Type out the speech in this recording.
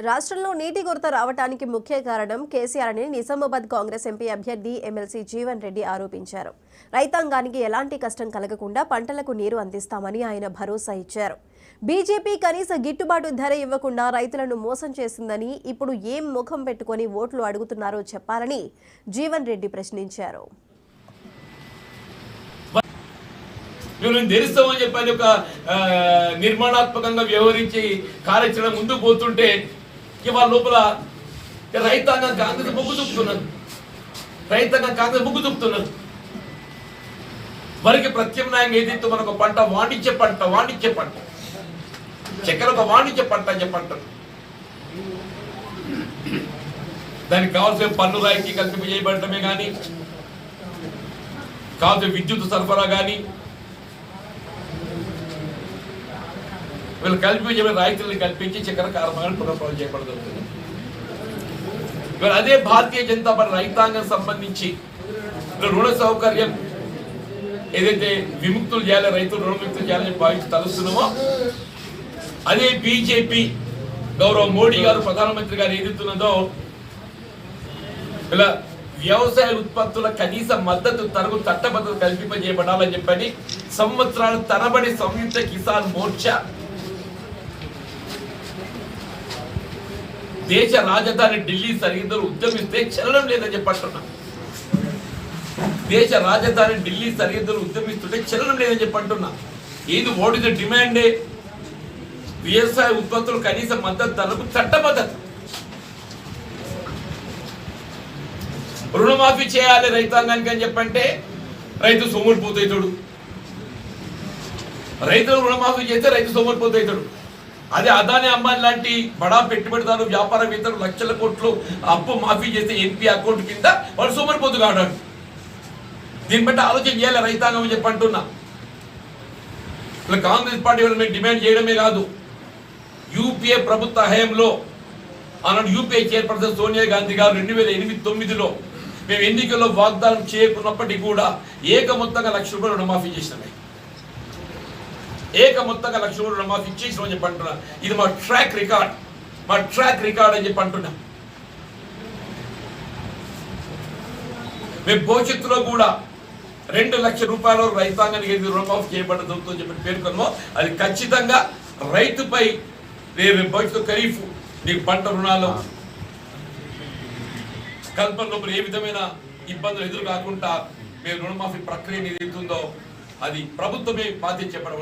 రాష్ట్రంలో నీటి కొరత రావడానికి ముఖ్య కారణం కేసీఆర్ అని నిజామాబాద్ కాంగ్రెస్ ఎంపీ అభ్యర్థి ఎమ్మెల్సీ జీవన్ రెడ్డి ఆరోపించారు. రైతాంగానికి ఎలాంటి కష్టం కలగకుండా పంటలకు నీరు అందిస్తామని ఆయన భరోసా ఇచ్చారు. బీజేపీ కనీస గిట్టుబాటు ధర ఇవ్వకుండా రైతులను మోసం చేసిందని, ఇప్పుడు ఏం ముఖం పెట్టుకొని ఓట్లు అడుగుతున్నారో చెప్పాలని జీవన్ రెడ్డి ప్రశ్నించారు. తెలుస్తామని చెప్పని ఒక నిర్మాణాత్మకంగా వ్యవహరించి కార్యాచరణ ముందుకు పోతుంటే ఇవాళ లోపల రైతాంగం కాంగ్రెస్ మొగ్గు చూపుతున్నారు. వరికి ప్రత్యామ్నాయంగా ఏదైతే మనకు పంట వాణిజ్య పంట చక్కెర ఒక వాణిజ్య పంట అని చెప్పంటారు. దానికి కావాల్సిన పన్ను రాయితీ కల్పింపు చేయబడటమే కానీ, కావాల్సిన విద్యుత్ సరఫరా కానీ, వీళ్ళు కల్పించే రైతులను కల్పించి చక్కెర కారణంగా పునఃప్రారంభం చేయబడుతుంది. ఇవాళ అదే భారతీయ జనతా పార్టీ రైతాంగం సంబంధించి రుణ సౌకర్యం ఏదైతే విముక్తులు చేయాలి, రైతులు రుణముక్తులు చేయాలని భావించి తలుస్తున్నామో, అదే బీజేపీ గౌరవ మోడీ గారు ప్రధానమంత్రి గారు ఏదైతున్నదో ఇలా వ్యవసాయ ఉత్పత్తుల కనీస మద్దతు ధరకు చట్టబద్ధత కల్పింపజేయబడాలని చెప్పని సంవత్సరాల తరబడి సంయుక్త కిసాన్ మోర్చా దేశ రాజధాని ఢిల్లీ సరిహద్దులు ఉద్యమిస్తే చెల్లడం లేదని చెప్పంటున్నా. దేశ రాజధాని ఢిల్లీ సరిహద్దులు ఉద్యమిస్తుంటే చెల్లడం లేదని చెప్పంటున్నా. ఏది వాట్ ఇస్ ద డిమాండ్? వ్యవసాయ ఉత్పత్తులు కనీస మద్దతు ధరకు చట్టబద్ధత, రుణమాఫీ చేయాలి రైతాంగానికి అని చెప్పంటే రైతు సోమరిపోతాడు. రైతులు రుణమాఫీ చేస్తే రైతు సోమరిపోతాడు. అదే అదాని అంబానీ లాంటి బడా పెట్టుబడిదారు వ్యాపారవేత్తలు లక్షల కోట్లు అప్పు మాఫీ చేస్తే ఎంపీ అకౌంట్ కింద వాడు సోమరిపోతు కాడాడు. దీన్ని బట్టి ఆలోచన చేయాలి రైతాంగం అని చెప్పంటున్నా. ఇలా కాంగ్రెస్ పార్టీ మేము డిమాండ్ చేయడమే కాదు, యూపీఏ ప్రభుత్వ హయాంలో ఆనాడు యూపీఏ చైర్పర్సన్ సోనియా గాంధీ గారు 2008-9లో మేము ఎన్నికల్లో వాగ్దానం చేయకున్నప్పటికీ కూడా ఏకమొత్తంగా ₹1,00,000 రుణమాఫీ చేసినామే. ఏకమొత్తంగా ₹1,00,000 రుణమాఫీ చేసినామని చెప్పి అంటున్నా. ఇది మా ట్రాక్ రికార్డ్ అని చెప్పి అంటున్నా. మేము భవిష్యత్తులో కూడా ₹2,00,000 రైతాంగానికి ఏది రుణమాఫీ చేయబడదని చెప్పి పేర్కొన్నామో అది ఖచ్చితంగా రైతుపై భవిష్యత్తు ఖరీఫ్ నీకు పంట రుణాలు కల్పన లోపల ఏ విధమైన ఇబ్బందులు ఎదురు కాకుండా మేము రుణమాఫీ ప్రక్రియ ఏదైతుందో అది ప్రభుత్వమే బాధ్యత చెప్పడం.